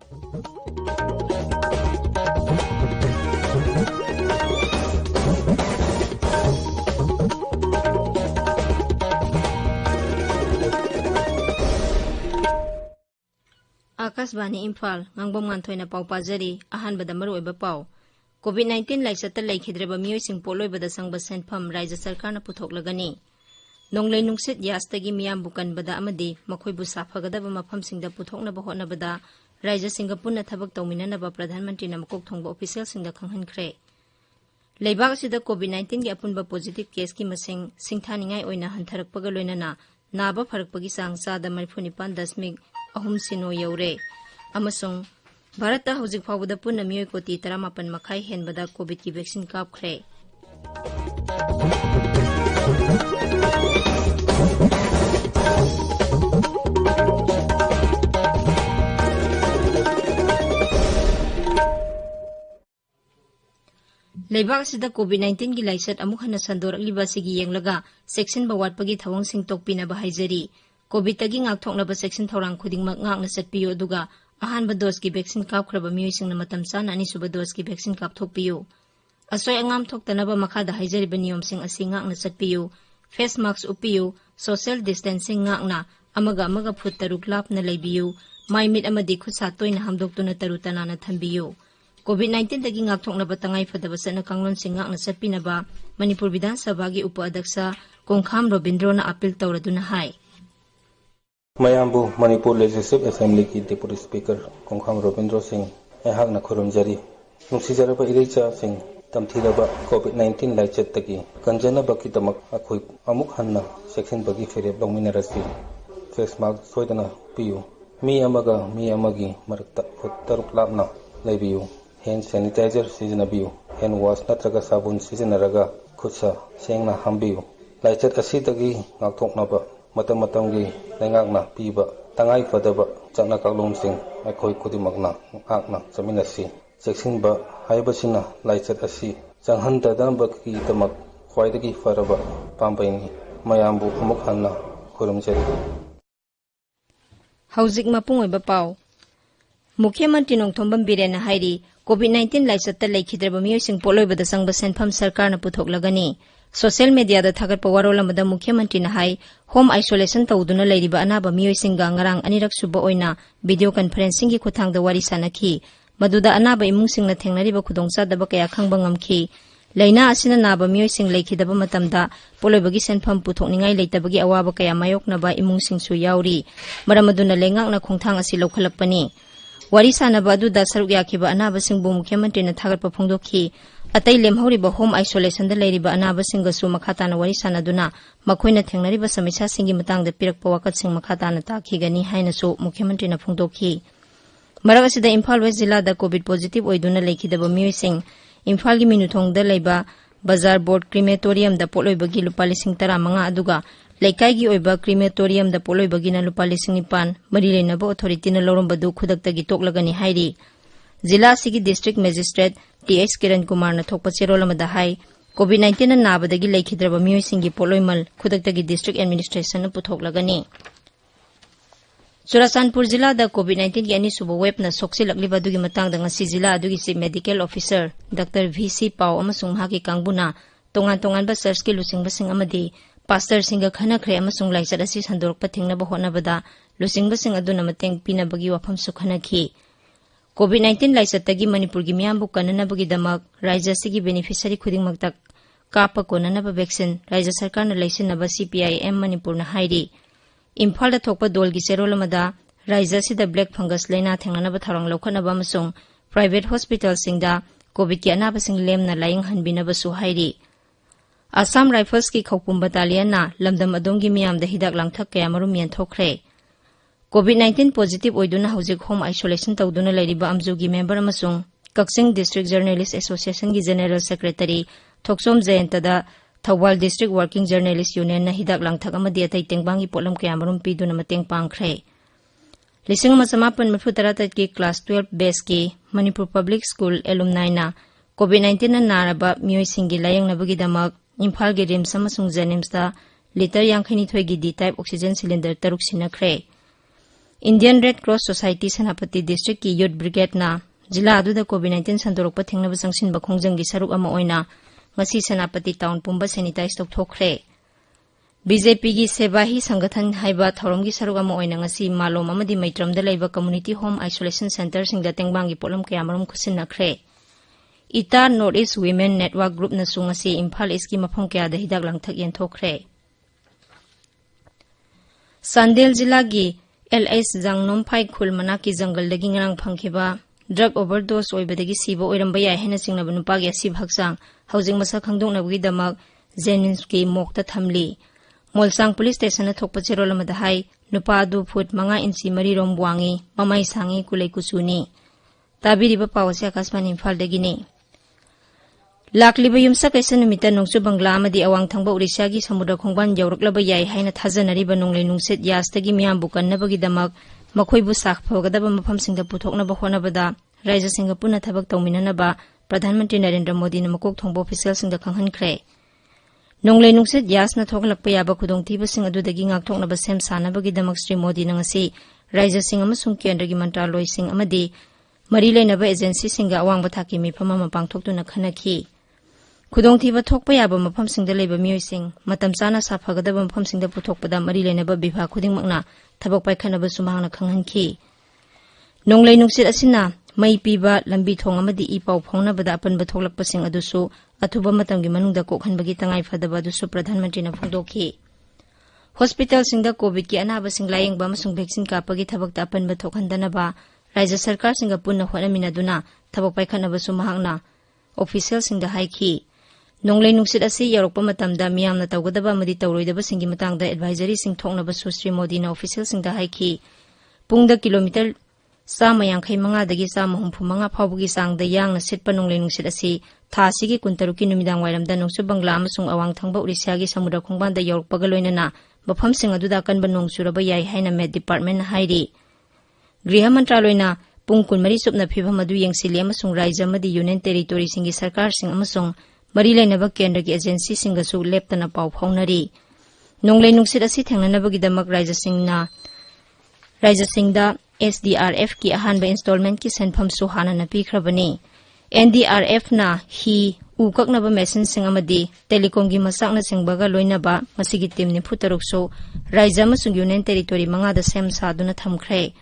Akashvani Imphal ngangbom nganthoi pau pajari ahan bada maroi ba pau COVID-19 laisata laikhidraba miyoi poloi bada sangba senpham Rajya Sarkar na puthok-lagani nonglei nungsit yastagi miyam bukan bada amadi makhoi bu safagadaba mafam singda puthokna ba hotna bada Rajya Singapore na thabak tawminana ba Pradhan Mantri na makok thongba official singda khanghankhre leibak asida COVID-19 gi apunba positive case ki masing singthaningai oina hantharakpaga loinana naba pharakpagi sang sada 49.3 sino yaure amasung Bharata hojik phawda punna miyoi koti 18 makhai henbada COVID ki vaccine kapkhre leibak sida COVID-19 gi laisat amuk hana sandorliba sigi yenglaga section bawatpagi thawang sing tokpina ba haijari COVID tagi ngakthoknaba section thorang khudingmak ngakna satpiyo duga ahanba dose ki vaccine kapkhraba miyoi singna matam sana ani suba dose ki vaccine kapthokpiyo asoi angam thoktanaba makhada haijariba niyom sing asi ngakna satpiyo face mask upiyo social distancing ngakna amaga phut taruk lapna leibiyo maimit amadi khutsa toina hamdoktuna tarutana na thambiyo COVID-19 dagi ngakthoknaba tangai fadaba sana kanglon sing ngakna satpinaba Manipur Vidhan Sabha gi upadhyaksa Thokchom Robindro na appeal tawraduna hai Maibam Manipur Legislative Assembly ki Deputy Speaker Thokchom Robindro Singh ehakna khurumjari nungsijaraba ireicha sing tamthiraba COVID-19 laichat tagi kanjana baki tamak akhoi amuk hanna section bagi ferep longminarasi face mask soidana piyu mi amagi marakta taruk lapna leibiyu hand sanitizer sijanabiyu hand wash natraga sabun sijanaraga khutsa sengna hambiyu laichat asidagi ngakthoknaba matamgi lengakna piba tangai fadaba chakna kaklom sing akhoi kudimakna akna chaminasi section ba haibasina laichat asi changhandada baki tamak khwaidagi faraba pambaini mayambu amuk hanna khurumjari hauzik mapung oiba pau Mukhyamantri Nongthombam Birena hairi COVID-19 laisata laikhidraba miyoi sing poloi bada sangba senpham sarkar na puthok-lagani social media da thagatpa warol amada Mukhyamantri na hai home isolation tawduna leiriba anaba miyoi singa ngarang anirak suba oina video conferencing gi khuthangda wari sanakhi maduda anaba imung singna thengnariba khudongsa daba kaya khangba ngamkhi leina asina naba miyoi sing laikhidaba matamda poloibagi senpham puthokningai leitabagi awaba kaya mayoknaba imung singsu yauri maramaduna lengakna khongthang asi lokhalakpani wari sanaba aduda saruk yakhiba anaba singbu Mukhyamantri na thagatpa phongdokhi atai lemhoriba home isolation da leiriba anaba singasu makhatana wari sanaduna makhoina thengnariba samisa singi matangda pirakpa wakat sing makhatana takhigani hainasu Mukhyamantri na phongdokhi marak asida Imphal West Jilla da COVID positive oiduna leikhidaba miyoi sing Imphal gi minuthong da leiba Bazar Board Crematorium da poloibagi lupa 15 aduga Laikai gi oiba crematorium da poloibagi na lupa 9,000 mari leinaba authority na lorombadu khudaktagi toklagani hairi Jilla sigi district magistrate TH Kiran Kumar na thokpa cherolamada hai COVID-19 na nabadagi laikhidraba miyoi singi poloimal khudaktagi district administration na puthoklagani Churasanpur Jilla da COVID-19 gi ani suba web na soksilakliba dugi matangda ngasi Jilla adugi chief medical officer Dr. VC Pau amasung haki kangbuna tongan ba search ki lusingba sing amadi pastor singa khana khre amasung laisat asi sandorpa thingnaba honabada lusingba sing aduna mateng pinabagi wafam sukhana khi COVID-19 laisatagi Manipur gi miyambu kananabagi damak Rajya sigi beneficiary khudingmakta kapa konanaba vaccine Rajya Sarkar na laisinaba CPIM Manipur na hairi Imphal da thokpa dol gi cherolamada Rajya sida black fungus leina thengnanaba tharang lokhanaba amasung private hospital singda COVID ki anaba sing lemna laing hanbinaba su hairi Assam Rifles ki Khawpum Battalion na lamdam adongi miyam da hidak langthak kaya marum yan thokre COVID-19 positive oiduna hojik home isolation tawduna leiriba amjugi member amasung Kaksing District Journalist Association gi General Secretary Thokchom da Thawal District Working Journalist Union na hidak langthak amadi atai tengbangi polam kaya marum piduna mateng pangkhre Lising masamapan mafutaratat ki class 12 base ki Manipur Public School alumni na COVID-19 na naraba miyoi singi layang nabagi damak Imphal gi RIMS amasung Jenims da liter 52 gi D-type oxygen cylinder taruk sinakre Indian Red Cross Society Senapati District ki Youth Brigade na jila aduda COVID-19 sandorokpa thengnaba sangsinba khongjanggi saruk ama oina ngasi Senapati town pumba sanitize tokthokre. BJP gi Sebahi Sangathan haiba thoromgi saruk ama oina ngasi malom amadi maitramda leiba community home isolation center singda tengbangi polam kayamarum khusinnakhre. Ita North East Women Network Group na sungasi Imphal East ki mafam kayada hidak langthak yenthokre. Sandel jila gi LS Jangnom Phai Khul Manaki Jungle dagi ngarang phangkhiba drug overdose oibadagi siba oiramba yai hena singnaba nupagi asib haksang housing masa khangdongnabagi damak Zeninski mokta thamli. Molsang Police Station na thokpa cherol amada hai nupa adu foot 5 inchi mari rom buangi mamai sangi kulai kusuni. Tabiriba pawase Akashvani Imphal dagini. Lakliba yumsa kaisa numita nungsu Bangla amadi awang thangba Odisha gi samudra khongban yawraklaba yai haina thajanariba nonglei nungset yastagi miyambu kannabagi damak makhoibu sakphogadaba mafamsingda puthoknaba honabada Raja Singha punna thabak tawminanaba Pradhan Mantri Narendra Modi na makok thongba official singda khanghankhre. Nonglei nungset yasna thoklakpa yaba khudongthiba sing adudagi ngakthoknaba sem sanabagi damak Sri Modi na ngasi Raja Singh amasung kendragi mantraloi sing amadi mari leinaba agency singa awangba thaki mifam ama pangthoktuna khanakhi. Khudongthiba thokpa yaba mafamsingda leiba miyoising matam chana safagadaba mafamsingda puthokpada mari leinaba bibha khudingmakna thabak paikhanaba sumangna khanghanki. Nonglei nungsit asina mai piba lambi thong amadi ipau phongnabada apanba thoklakpasing adusu athuba matamgi manungda kokhanbagi tangai fadaba adusu Pradhan Mantri na phongdokhi. Hospital singda COVID ki anaba sing layengba amasung vaccine kapagi thabakta apanba thokhandanaba Raja Sarkar singa punna honaminaduna thabak paikhanaba sumahangna official singda haikhi. Nonglei nungsit asi yarokpa matamda miyamna tawgadaba amadi tawroidaba singi matangda advisory sing thoknaba Sri Modi na official singda haikhi. Pungda kilometer 185 dagi 135 phawbugi sangda yangna sitpa nonglei nungsit asi thasigi kuntaruki numidang wairamda nungsu Bangla amasung awang thangba Odisha gi samudra khongbanda yarokpaga loinana mafamsing aduda kanba nongsuraba yai haina Met Department hairi. Griha Mantraloina pung kunmari supna phibam adu yengsili amasung Raija amadi Union Territory singi sarkar sing amasung mari leinaba kendragi agency singasu leptana pau phaunari. Nonglei nungsit asi thengnanabagi damak Raija Singhda SDRF ki ahanba installment ki senpham su hana na pikhrabani. NDRF na hi ukaknaba machine sing amadi telecom gi masakna singbaga loinaba masigi team ni phutarukso Raija amasung Union Territory mangada sem saduna thamkhre.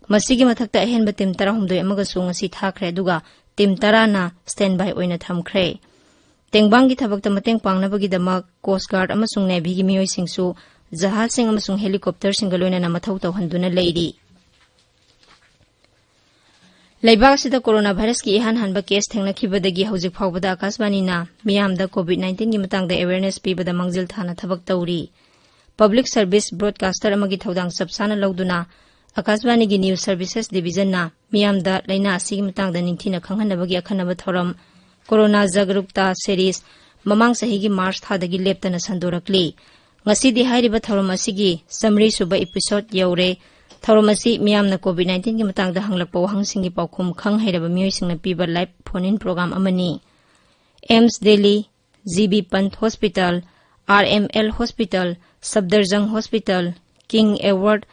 Masigi mathakta ahenba team 13 amaga su ngasi thakre aduga team 10 na standby oina thamkhre. Tengbangi thabakta mateng pangnabagi damak Coast Guard amasung Navy gi miyoi singsu jahal sing amasung helicopter singa loinana mathau tawhanduna leiri. Laibak sida coronavirus ki ihan hanba case thengnakhibadagi hojik phawbada Akashvani na miyamda COVID-19 gi matangda awareness pibada mangjil thana thabak tawri. Public Service Broadcaster amagi thodang sabsana lawduna Akashvani gi News Services Division na miyamda laina asigi matangda ningthina khanghanabagi akhanaba thoram Corona Jagrukta Series mamang sahigi March thadagi leptana sandorakli. Ngasidi hairiba thoram asigi summary suba episode yaure. Thauromasi miyamna COVID-19 ki matangda hanglakpa wahangsingi paukhum khang hairaba miyoisingna piba live phone-in program amani. AIMS Delhi, GB Pant Hospital, RML Hospital, Sabdarjung Hospital, King Edward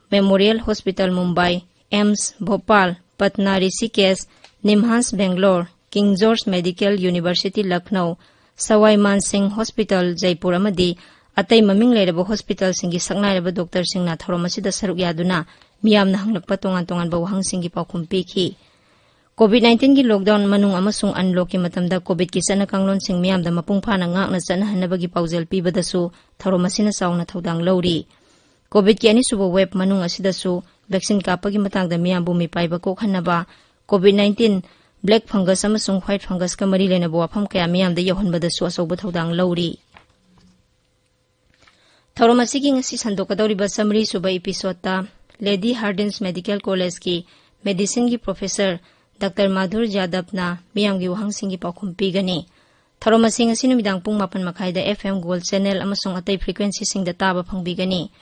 Memorial Hospital Mumbai, AIMS Bhopal, Patna Rishikesh, Nimhans Bangalore, King George Medical University Lucknow, Sawai Man Singh Hospital Jaipur amadi atai maming leiraba hospital singi saknairaba doctor singna thoromasida saruk yaduna miyamna hanglakpa tongan ba wahang singi paukhum pikhi. COVID-19 gi lockdown manung amasung unlock ki matamda COVID ki sana kanglon sing miyamda mapung phana ngakna chana hanabagi paujel pibadasu thoromasina sauna thodang lawri. COVID ki ani suba web manung asidasu vaccine kapagi matangda miyambu mi paiba kokhanaba COVID-19 black fungus amasung white fungus ka mari lena wafam kaya miyamda yohanbadasu asoba thodang lawri. Thauromasigi ngasi sandokadawriba summary suba episode ta Lady Hardin's Medical College ki medicine gi professor Dr. Madhur Jadab na miyamgi wahangsingi paukhum pigani. Thauromasing ngasi numidang pung 8:30 da FM Gold Channel amasung atay frequency singda taba phangbigani.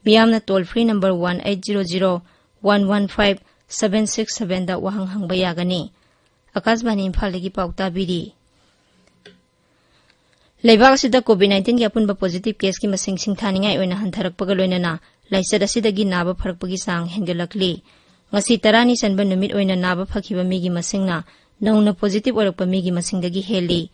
Miyamna toll free number 1-800-115-767 da wahang hangbaya Akashvani Imphal lagi pauta biri. Laibak sida COVID-19 ki apunba positive case ki masing singthaningai oina hantharakpaga loinana लाइचत असिदगी नाबा फरकपगी सांग हेंगलकली ngasi tarani sanba numit oina naba phakhiba migi masingna nauna positive orakpa migi masingdagi heli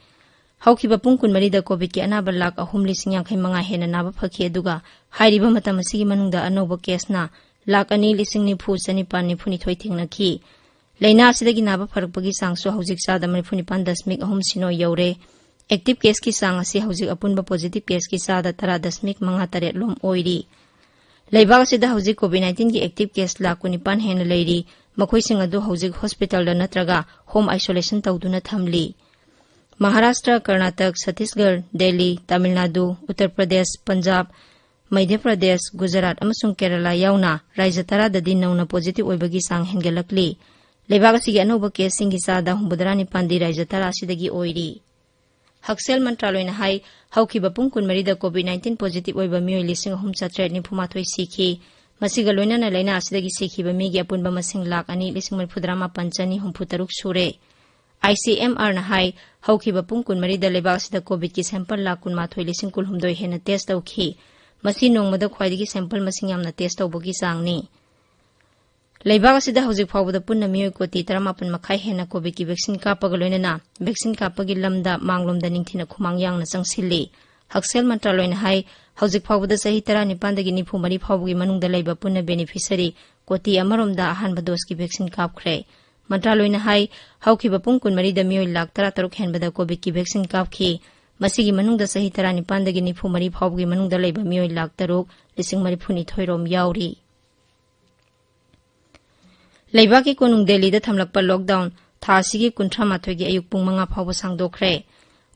hawkhiba pung kunmari da covid ki anaba lak ahum lising yang manga hena naba phakhi aduga hairiba matam asigi manungda anoba case na lak ani lising ni phu chani pan ni phuni thoi thingna ki leina asidagi naba pharakpagi sangso hawjik sada mari phuni pan dasmik ahum sino yaure active case ki sang asi hawjik apunba positive case ki sada tara dasmik manga taret lom oiri Laibak sida hawjik COVID-19 ki active case la kunipan hen leiri makhoi sing adu hawjik hospital da natraga home isolation tawduna thamli Maharashtra Karnataka Chhattisgarh Delhi Tamil Nadu Uttar Pradesh Punjab Madhya Pradesh Gujarat amasung Kerala yauna raija tara da din nauna positive oibagi sang hengelakli Laibak sigi anoba case singi sada humbudrani pandi raija tara sidagi oiri Haksel Mantraloina hai hawkiba pung kunmari da COVID-19 positive oiba mioi lising hum chatre ni phumathoi sikhi masiga loina na laina asidagi sikhiba mi gi apunba masing lak ani lising marfudrama panchani humpu taruk sure ICMR na hai hawkiba pung kunmari da leba asida COVID ki sample lak kunmathoi lising kulhumdoi hena test tawkhi masi nongmada khwaidigi sample masing yamna test tawbogi sangni Laibak asida hawjik phawbada punna mioi koti 38 makhai hena COVID ki vaccine kapaga loinana vaccine kapagi lamda manglomda ningthina khumang yangna changsilli Haksel Mantraloina hai hawjik phawbada sahi 19 dagi nifu mari phawbugi manungda laiba punna beneficiary koti amaromda ahanba dose ki vaccine kapkhre Mantraloina hai hawkhiba pung kunmari da mioi lak 13 henbada COVID ki vaccine kapkhi masigi manungda sahi 19 dagi nifu mari phawbugi manungda laiba mioi lak 3 lising mari phuni thoirom yauri Laibaki konung Delhi da thamlakpa lockdown tha asigi kunthra mathogi ayuk pung manga phawba sangdokre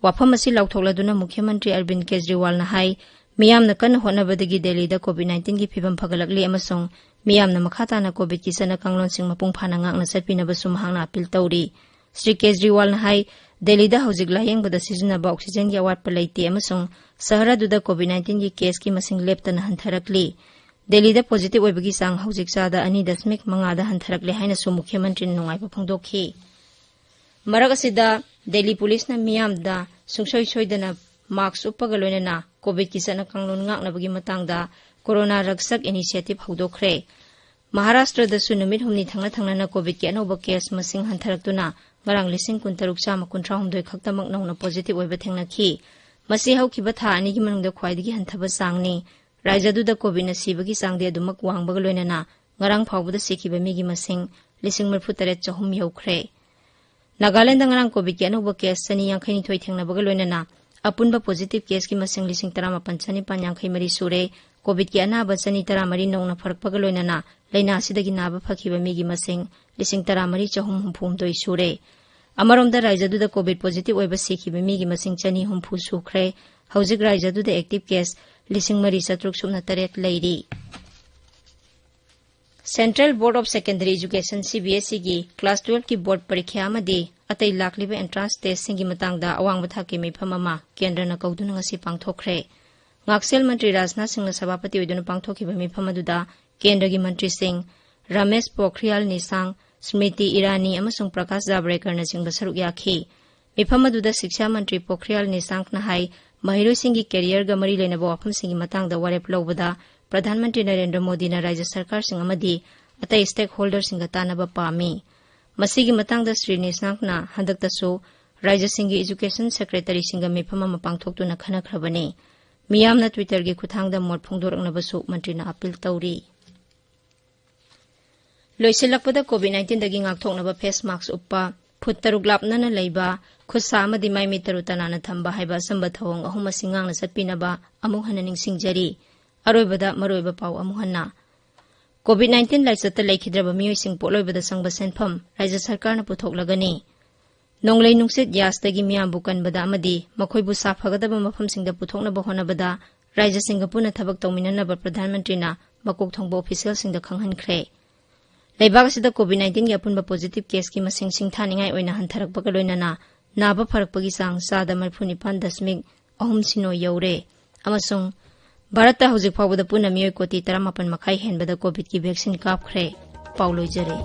wafam asi lauthokladuna Mukhyamantri Arvind Kejriwal na hai miyamna kan honabadagi Delhi da COVID-19 gi phibam phagalakli amasong miyamna makhata na COVID ki sana kanglon sing mapung phana ngak na satpina basum hangna apil tawri Sri Kejriwal na hai Delhi da hawjik layeng bada sizuna ba oxygen gi awat palaiti amasong sahara du da COVID-19 gi case ki masing leptana hantharakli Delhi da positive oibagi sang hawjik sada 2.5 da hantharakle haina su Mukhyamantri nungai pa phongdokhi Marak asida Delhi police na miyam da sungsoi soidana marks uppaga loinana COVID ki sana kanglon ngaknabagi matangda corona raksak initiative hawdokre Maharashtra da su numit humni thangna na COVID ki anoba case masing hantharaktuna ngarang lising 13 khaktamak nongna positive oiba thengnakhi masi hawkiba tha ani gi manungda khwaidigi hanthaba sangni Raijadu da COVID na sibagi sangde adumak wangbaga loinana ngarang phawbada sikhiba migi masing lising marfu taret chahum yaukre Nagaland da ngarang COVID ki anoba case sani yangkhaini thoi thengnabaga loinana apunba positive case ki masing lising 38 mari sure COVID ki anaba sani 13 nongna pharakpaga loinana laina asidagi naba phakhiba migi masing lising 13 chahum humphumdoi sure Amaromda Raijadu da COVID positive oiba sikhiba migi masing chani humpu sukre hawjik Raijadu da active case lising mari satruk sumna taret leiri Central Board of Secondary Education CBSE gi class 12 ki board parikha amadi atai lakliba entrance test singi matangda awangba thaki mifamama kendra na kauduna ngasi pangthokre ngaksel mantri Rajnath Singh na sabapati oiduna pangthokhiba mifamaduda kendra gi mantri Singh Ramesh Pokhriyal Nisang Smriti Irani amasung Prakash Javadekar na singba saruk yakhi mifamaduda Shiksha Mantri Pokhriyal Nisang na hai Mahiroi Singh ki career ga mari leinaba wafam singi matangda warep lobada Pradhan Mantri Narendra Modi na Rajya Sarkar sing amadi atai stakeholder singa tanaba pami masigi matangda Sri Nisang na handakta so Rajya Singh Education Secretary singa mifama mapangthoktuna khanakhrabani miyamna Twitter gi khuthangda mot phongdoraknaba su mantri na appeal tawri loisilakpada COVID-19 dagi ngakthoknaba face mask uppa phut taruk lapnana leiba khusa amadi mai mi taru tanana thamba haiba samba thawong ahuma singang na satpinaba amu hananing singjari aroibada maroiba pau amu hanna COVID-19 laisata laikhidraba miyoi sing poloibada sangba senpham Rajya Sarkar na puthoklagani nonglei nungsit yastagi miyambu kanbada amadi makhoibu safagadaba mafam singda puthoknaba honabada Rajya Singapuna thabak tawminanaba Pradhan Mantri na makok thongba official singda khanghankhre Laibak asida COVID-19 gi apunba positive case ki masing singthaningai oina hantharakbaga loinana naba pharakpagi sang sada marphuni 5.3 sino yaure amasung Bharata hawjik phawbada puna miyoi koti 18 makhai henbada COVID ki vaccine kapkhre pauloi jare